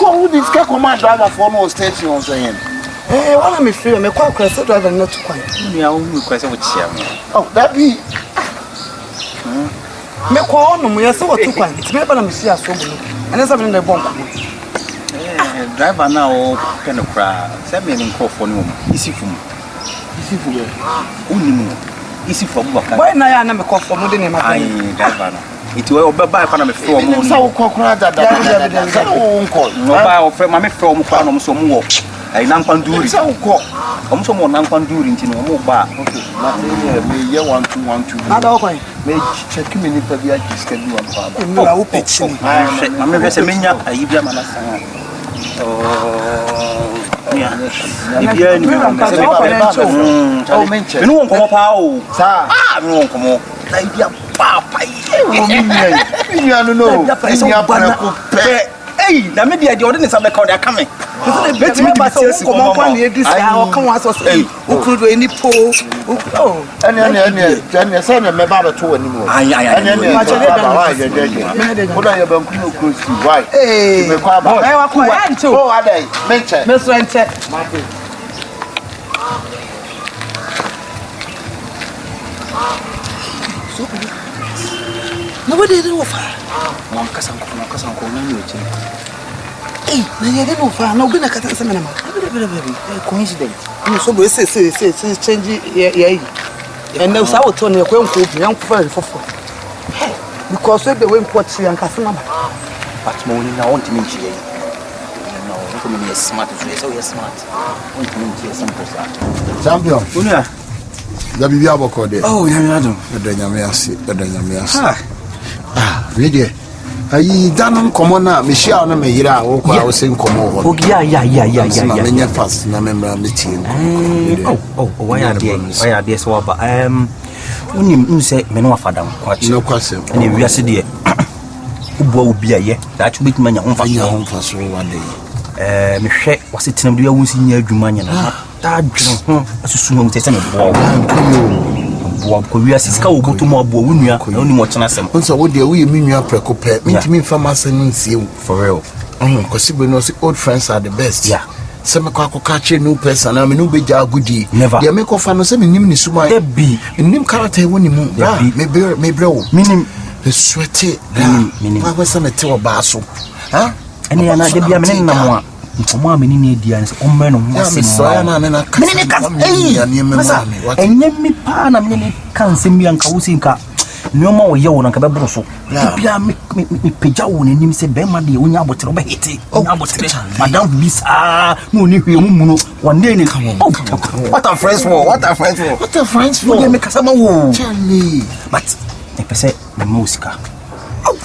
Who this guy command driver for no station on saying? Eh, one of me free, me quite crazy driver not to quiet. Me, I only question with Chiam. Oh, that be. Me call no, we are so too quiet. It's never a machine so blue. And there's something in the bomb. Driver now, kind of crowd. Send me in call for no. Easy for me. Easy for you. Only more. Easy for me. Why now I never call for more than my driver. It will be by Panama from so cockrad that call. No, by offer my from Panama some more. I Nampanduri. So call. I'm some more Nampanduri into no bar. Okay, may you want to. Not okay. May check me if I can do one father. No, I pitch. I'm a Vesemina, I give them an oh, yeah. No one come up how. Ah, no one come up. Like your papa. You don't know. Hey, the media, the audience of the crowd are coming. Let me pass come on, this I come once or say, who could do any poll? Oh, and son of my father too anymore. I what are you about to right? Hey, I quite to. Oh, are they? Mention, Mr. Nobody did offer. One cousin, Hey, you didn't offer. No good at the cinema. Coincidence. You so we say, change. And now, I will turn your young friend for because they went what she and Casanova. But morning, I want to meet you. No, you can be as smart as you so you're smart. I want to meet you some person. Champion. The Bibiabo code. Oh, Yamado. The Danyamias. Ah, really? I done come on now, Michelle, no, me, I was saying, come over. Oh, yeah. Fast, no member of the team. Oh, why are they so? But when you say, Menoa Fadam, no question. And if you are said, who will be a year that you make money on for one day. Michelle was it in a woods in your Jumania. That as soon as I we are Siska will go to more Bowinia, only more Chanasem. So, what do we mean? You are preoccupied. Meet me from us and see you for real. Because we know old friends are the best. Yeah. Some catch a new person. I mean, no big goodie. Never. They make off and send him in Suma. There be a name character when you move. Maybe, bro. Meaning the sweaty. Meaning, I was on a tail basso. Huh? And the other be a man now. Mama mini dians o men no se so na na mini ka me pa na mini kan se mi anka wusi nka nyoma wo ye wo nka be bro so bia me peja wo ni nim se be ma de onya abotere be hiti onya abotere madam bisa no ni hwe mu no one day ni what are friends for we make kasama wo Charlie but e pese me musika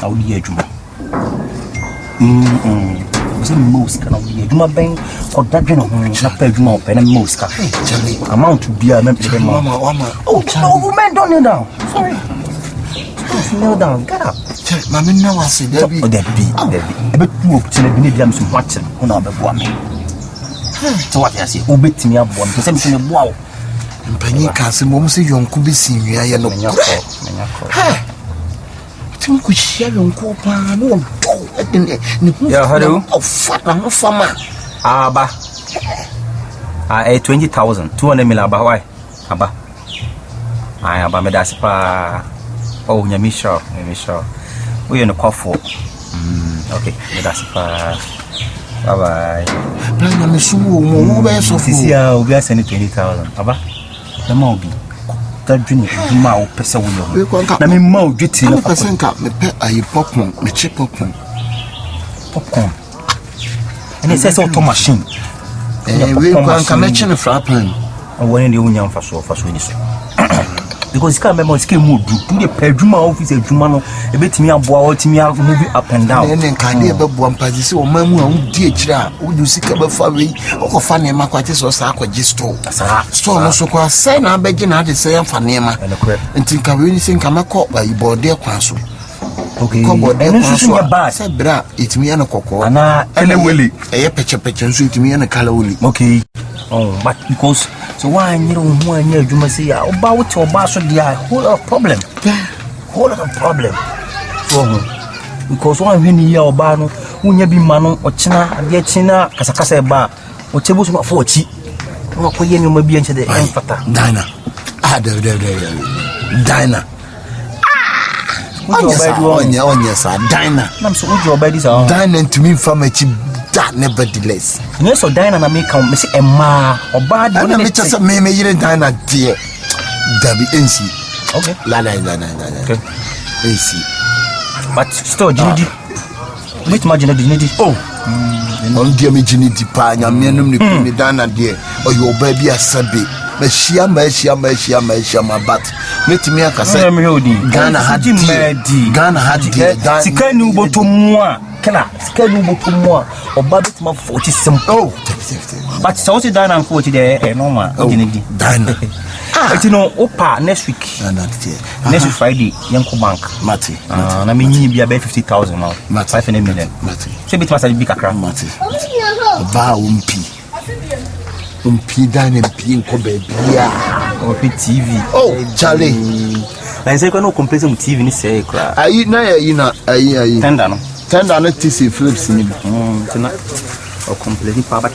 awudi adwuma was in most kind of year. You might bang or that general, not pay you more pen and most amount to be a member of Mama. Oh, no, man, don't kneel down. Sorry. Kneel down, get up. Mamma, now I say, there be, there be. But you to the medium some watching on our woman. So what I say, who bit me up one, because I'm saying, wow. And Penny Castle, Mom, say, you could be seen, I know. We share on Copa, no, hello. Oh, fat, farmer. Abba. 20,000, 200 million. Abba, why? Abba. I am a Medaspa. Oh, Yamisha. We in a coffee. Okay, Medaspa. Bye bye. Plan a so we are sending 20,000. Abba, the Moby. That drink ma pesa wo na me ma odweti na person ka me pe ayi popcorn me chip popcorn and it says auto machine we can me chine frapan when the unya mfa so ni so because can remember ski mood do the peduma office adwuma no e betimi aboa o timi move up and down and can dey be boa mpaji se o mamu a udi ekira o du sika be fa we o ko fa ne makwati so sa akwaji store no so kwa say na abeji na de say fa ne ma ntin ka we ni sin ka makọ ba ibode kwa so okay and so bad say bra itimi na kokko ana eleweli eye peche nso itimi na kala woli okay oh but because so why you don't want to do say oba what oba so there whole problem whole lot of problem. So because one when you are bano, when you be mano or china, dear china, Casacasa bar, or tables not 40. What could you maybe enter the infata? Dinah. Dinah. Yes, Dinah. I'm so good your bodies are Dinah to me from a cheap that nevertheless. Yes, so Dinah and make come, Miss Emma or bad. I don't just maybe you Dinah dear. Debbie NC. Okay. Lana. Okay. AC. But still, Ginny. Wait, imagine Ginny. Oh. On dear me, Ginny Dipana, me Dana dear, or your baby a sabi. Meshia, my bat. Let me a say, Ghana had Ghana had Sikanu Botumwa, Kana, Sikanu Botumwa, or Babbitt my 40 some. Oh, but so is Dana 40 there, and no man, Dana. But you know, Opa next week, next week Friday, Yanko Bank, Matty, and I mean, you be about 50,000 now, 500 million. Matty, so it must be a crown, Matty. Ba umpi Dana being Kobe, or TV. Oh, Charlie. I say, no complaints on TV, ni say, cry. I Tender, no TC Philips in or complaining, but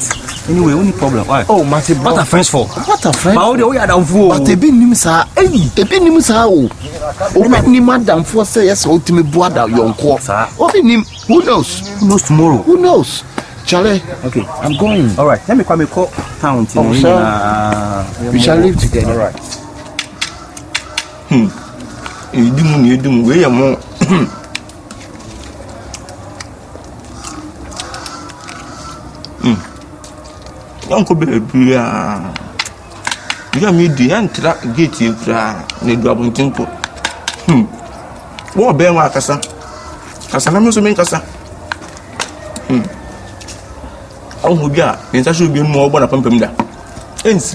anyway, only problem. Why? Oh, Matty, what are friends for? What a friend? How do we are down for? But they been him, sir. They been him, sir. Oh, me madam for say yes, ultimate brother, young quarter. Oh, him, who knows? Who knows tomorrow? Who knows? Charlie, okay, I'm going. All right, let me come and call town. We shall live together. All right. You do, we are more. Uncle baby, you are me the antra get you ne double tinko. What bear Kasa? Casanamo so make Kasa. Oh, yeah, and that should be more about a pump him down. Ends.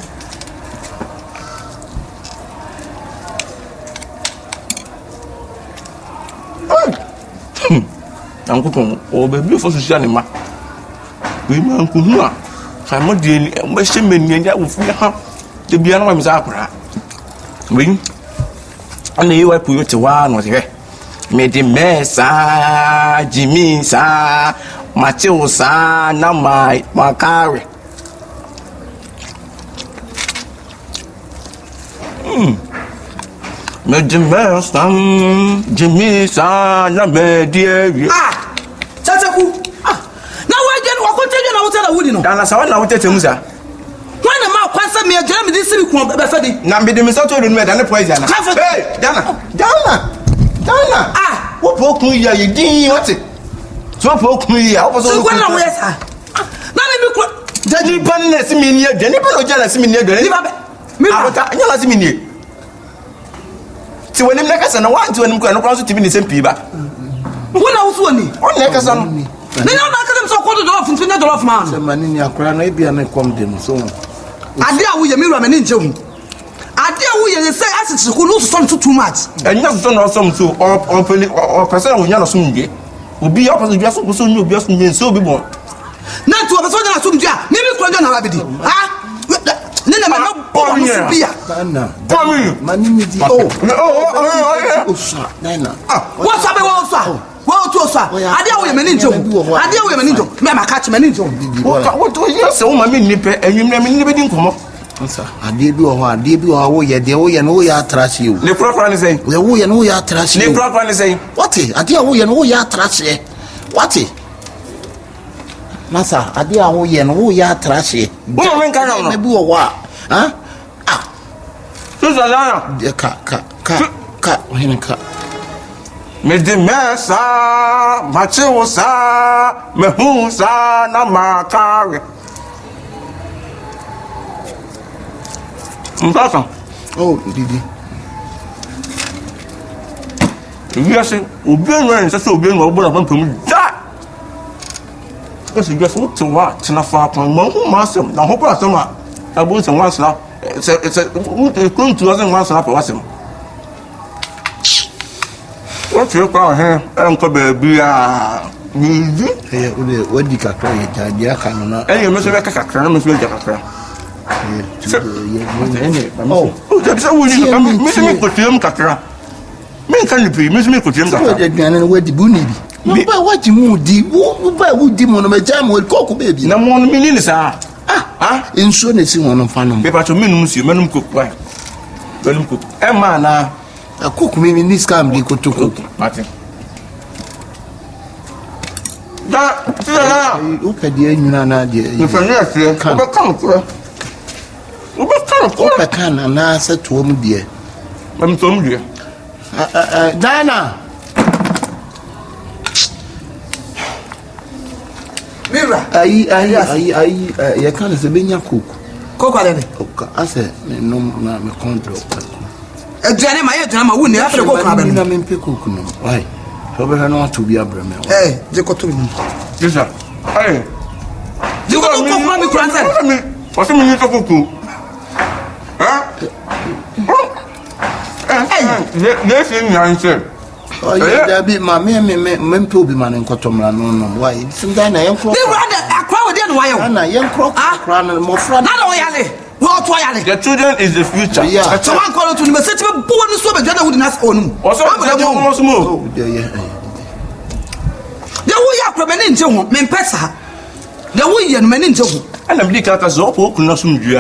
Uncle, oh, baby, for Susanima. We man Kunua. I'm not dealing with him and that will have to be another Zapra. Ring. And you are put to one was here. Made the mess, Jimmy, sir. Mateo sa na makare. Me Jimmy sa Jimmy sa na me dear. Chachaku. Now why get what continue na hotel wudi no. Dana sa na hotel musa. When na ma kwansa me agya me disi ku be fa di. Na me de me sa to do me da na poison na. Hey, Dana. Wo po kun ya ye din what? So for Kuya, I was all going to wear. Daddy Bannes, Minia, Jenny Panojanas, Minia, Mini. So when I'm like, I want to and go across to me, same people. When I was one, on Nakasan. Then I'm not so quarter off into another off man. The man in your crown, maybe and I come them so. I dare we a mirror and ninja. I dare we say assets who lose some too much. And not son or some so or person who you're soon. Obi opposite just so new just mean so be born. Not to a person that soon ja, maybe Quajan Rabidi. Ah, Nina, no, what's up? Well, to us, I deal with Meninjo. I deal with Meninjo. Mamma catch Meninjo. What do you say? My nipper, and you never didn't come up. I did do a did do a way, the way and we are trash you. The proper is saying, the way and we are trash you. The proper is saying, what? I dear we and we are trash. What? Massa, I dear we and we are trash. What can I do a what? Huh? Ah, Susanna, the cat. Me de mesa, machusa, mehusa, na makari. Oh, Didi. Yes, Ubian, so being over a bump him. That because you just want to watch and a far from one master. Now, hope I summer. I bought some once now. It's a going to us and once up was him. What's your car here? Uncle Baby, what did you cry? Jacka, and you must have a cracker, I must make a cracker. Oh, that's how we need to come. Me can you pay? Me could drink. So the granny where the bunny be. No, but what you moody? Who demon my jam with cocoa baby? No more meaning, sir. In so they see one of fun. Paper to minimum, you men cook. Why? Well, cook. Emma, now. A cook me in this camp, they could to cook. Martin. That, look at the Nana, dear. if I'm not here, come. I can and I said to him, dear. I'm told you. Diana. Mira. I can't say, Benya cook. Cook, I said, no, my control. A journey, my drama wouldn't have to go. I'm in pickle. Why? However, not to be a brammer. Hey, they got to me. Yes, sir. Hey, You got to come from me, grandson. what's a minute of cook? Yes, in your answer. Oh, yeah, be my men to be man in Cotomla. No, why? Sometimes I am They rather a crowd in wire. and I am crown and more front. Not only. What wire? The children is the future. Yeah. So one call to the city, born so the general wouldn't ask on. What's up? Almost move. Oh, yeah. The way up from an angel, men pesa. The way and men into. And I'm the as open, could not soon do.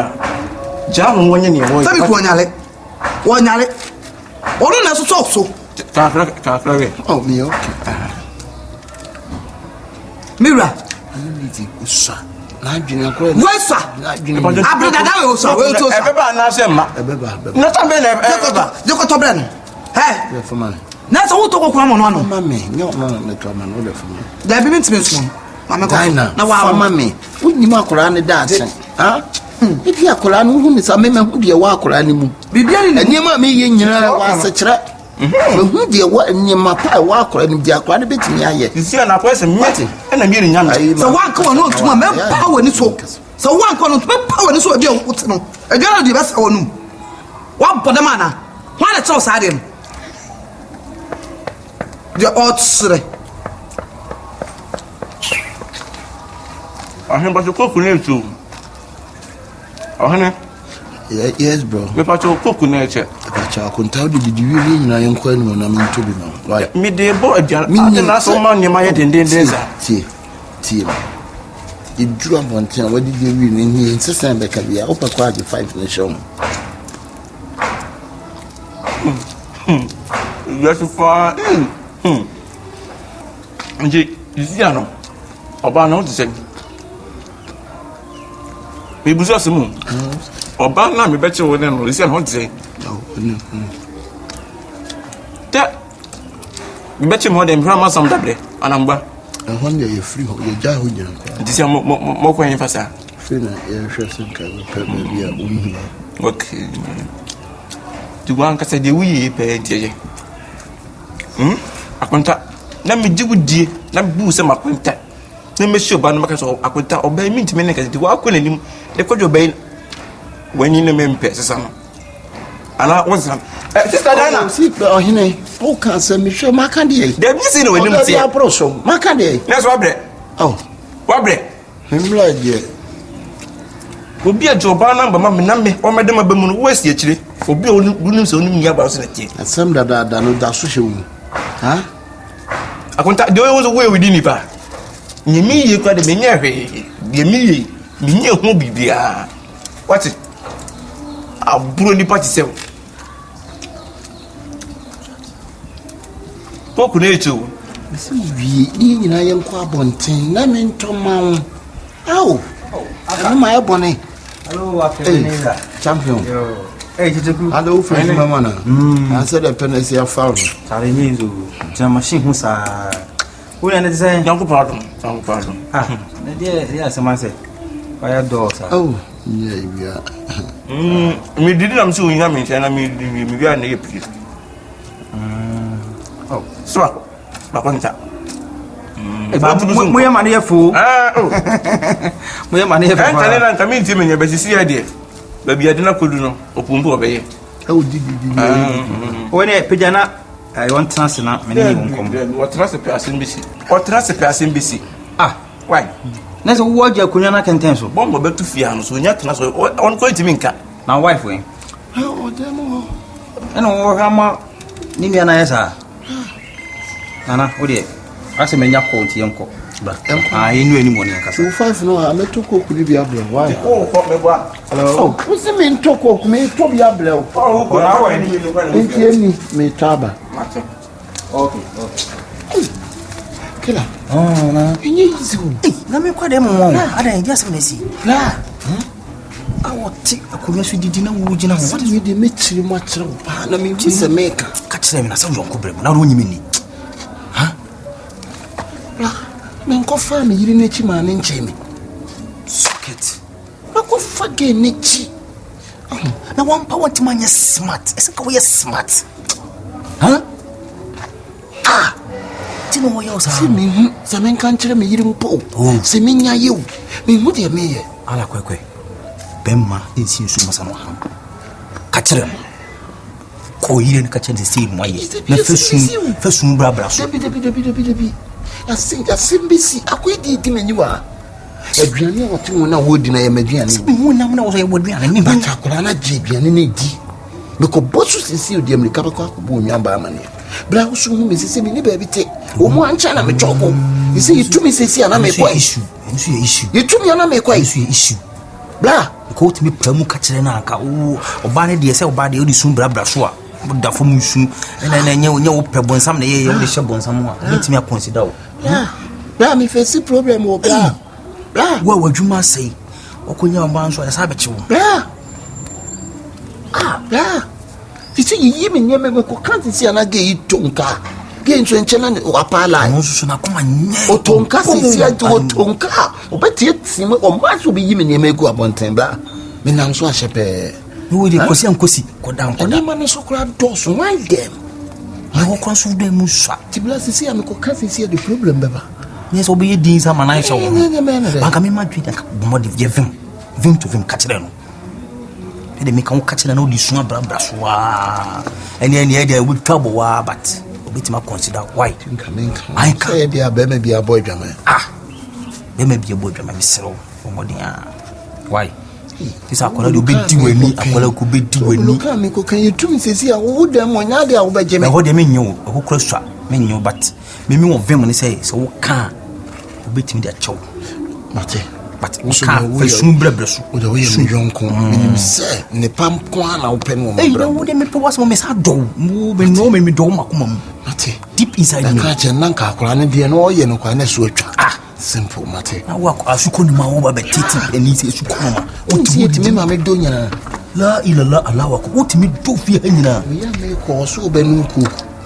Jam when you know. Tell me one yale. One yale. Or not so so. Oh, me, okay. Mira. Sir, I'm doing a great. Where's sir? I'm doing Everybody knows him. Not a minute. You got to brand. Hey, for money. that's all to go from one. Mammy, no, the come and order for me. There be mints, Miss One. Mamma Dinah, now, mammy, wouldn't you mark around the dancing? Huh? If you are Koran, who is a member who be a walk or animal. Be beginning and near me, you know, was such a who dear what near my pie walk or any dear quite a bit in here. You see, an person meeting and I'm getting young. so one come on to my man power in his walk. So one come on to my power in his walk. A girl, the best or no. One for the manner. Why the toss at him? The odds. I have but to cook too. Oh, honey. Yes, bro. We patch your cook nature. But I can tell you, did you really know I'm quite when I'm in to be now? Right. Me, dear boy, not so money, my head in days. Team. You drew up on 10. What did you win in here? Insist on the career. Upper quality 5 in the show. That's far. You see, I know. About not to say. We was just a moon. Or now, we bet you with them. Listen, what to say. That we bet you more than Brahma some double. And I'm back. And one day you're free, you're Jahu. This is more coin for sir. Free, you're sure some kind of baby. Okay. To one can say the we pay. I contact. Let me do with dear. Let me boost my contact. Let me show Banamakas or I could obey me to make it to walk with him. They could obey when you name person. And I was Sister Diana. See, oh, can't send me show my candy. They've seen when you see a pro. My candy. That's what bread. Oh, what bread? I'm like, yeah. Will be a job, Mamma, Nammy, or Madame Abamun West, actually, for building so many about it. And some that are done with social. Huh? I contact the was away with Dinipa. You mean you got a miniere, you mean you won't be there. What's it? I'll brew the party cell. What could they do? We in a young quabontin, Namin Tom. Oh, my bonnet. Hello, Champion. Hey, Hello, friend, Mamma. I said a penny found. Charlie means the machine who's a. Who ended saying, Don't pardon. Ah, yes, I said, by a daughter. Oh, yeah, we are. Me didn't I'm suing him and I mean, we are in April. Oh, so, I contact. We are money fool. Oh, we are money for and come in to me, but you see, idea. Baby, I didn't could know, or Pumpo obey. Oh, did when a pigeon, I want to answer now. What trust a person busy? What trust a person busy? Ah, why? That's a word you couldn't cancel. Bomb back to Fianos when you're on going to Minka. Now, wife, wing. Oh, damn. And over Hammer, Nini anayesa. Nana, odi. Ase menya ko nti yenko. Bra. Ah, yenu eni mo ne kasa. 25 no a metoko kuli bi ablo. Why? Oh, ko me boa. Oh, what's me ntoko ku me to bi ablo. Oh, ko na wa ni Nti eni me taba. Okay. Kila. Oh, na. Enye easy. Na me kwa dem won. Ada enja se na si. La. Awoti akonya so didi na wo gina ho. What do you dey me chiri mo chiri pa na me hu se make. Ka kire me na se yonko brem na wo nyimi ni. La. Me nko fa me yiri n'echi ma ne nche me. Socket. Na ko fa ge n'echi. Na one power to man smart. Ese ka we smart. Tino wo yo sa. Se me hu, se me kan chiri me yiri mpo. Se me nya yew. Me hu de me ye. Ala kwekwe. Bemma ensi nsu masano ha. Ka kire mo. Ko yire ni ka kire se mo aye. Na fesum bra so. Debi. Asimbisi akwedi di menyiwa. Aduane a wote wona wodi na ye maduane. Se mu na wo so ye woduane mi ba. Batakora na je aduane na di. Beko bosu sisi odi amrika beko akobo onwamba amane. Bra wo so hu mesisi mi ni ba bi te. O mu ancha na me choko. You see itumi sisi ana me kwa issue. Ensu ye issue. Itumi ana me kwa Ensu ye issue. Bra ko timi pramu ka kire na aka o oba ne de se oba de odi sun bra so a da fo mu sun na nya wo prebonsam na ye wo de hye bonsam a bitimi aconsider o. Bra me face problem o bra. Bra wa wadwuma sei okonya oba nso ya sa beche wo. Bra Titi yi me nyeme me ko kanti si ana ge itonka. Ge nso enchena ne wapala. No so na koma nye. Otonka sisi ati otonka. Obeti etime o maso bi yi me nyeme ku abonten bra. Me nam so ahyepe. No we dey kosi ko dan ko. Oni ma ne so kura dos why them. Na wo kwa so dem musa. Tibla sisi am ko kanti si the problem beba. Yes obi ye din sa manan sha wo. Ba Banka me madwi da bomo de vim to vim ka kire no. Ede me kan ka kire na odi sun abra so wa. Eni e dey we trouble wa but obitima consider why. I can be a baby be a boy drama. Be me be a boy drama misero omodin why? This akola do be di wani akola ko be di wani. Look at me ko kan you tumi sisi a wo dem onya de a wo beje me. Me ho de me nyo ho kura swa me nyo but me won vim ni say so wo kan obetimi de achew. Mate. But wo kan fa sun brebreso. Wo de wo ye me yonko. Me say ne pam kwa na wo pen wo me bra. Wo de me pe was mo me sa do. Mo be no me do makoma mu. Mate. Deep inside me. Ka che nanka akora ne de no ye no kwa na so atwa. Simple mate. Na wo asuko ni ma wo ba betiti eni se suko ma. Utimi ma me do nyana. La ilaha Allah wa ko utimi do fi hanyina. Me ya me ko so be nu ku.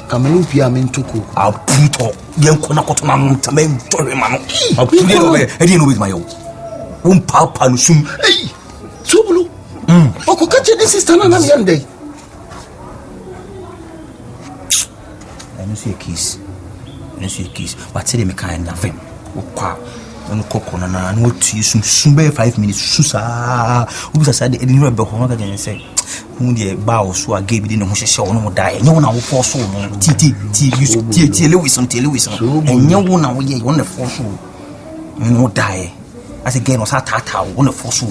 Kamelu pia me ntoko. A puto yen ko na koto na no tamen tore ma no. A puto no be e no be ma yo. Papa no sum. Hey. Tubulu. Oko ka che ni sister na me yande. No see a kiss. But say me kind of him. Okwa. No koko na no tu sum be 5 minutes susa. Ubusa say the no be ho na ga say. Hu de ba o so aga bi de no ho hyehye wo no da. Enye wo na wo force wo no. Ti Lewis. Enye wo na wo ye wo na force wo. No die. As again, was a tata, one of fossil.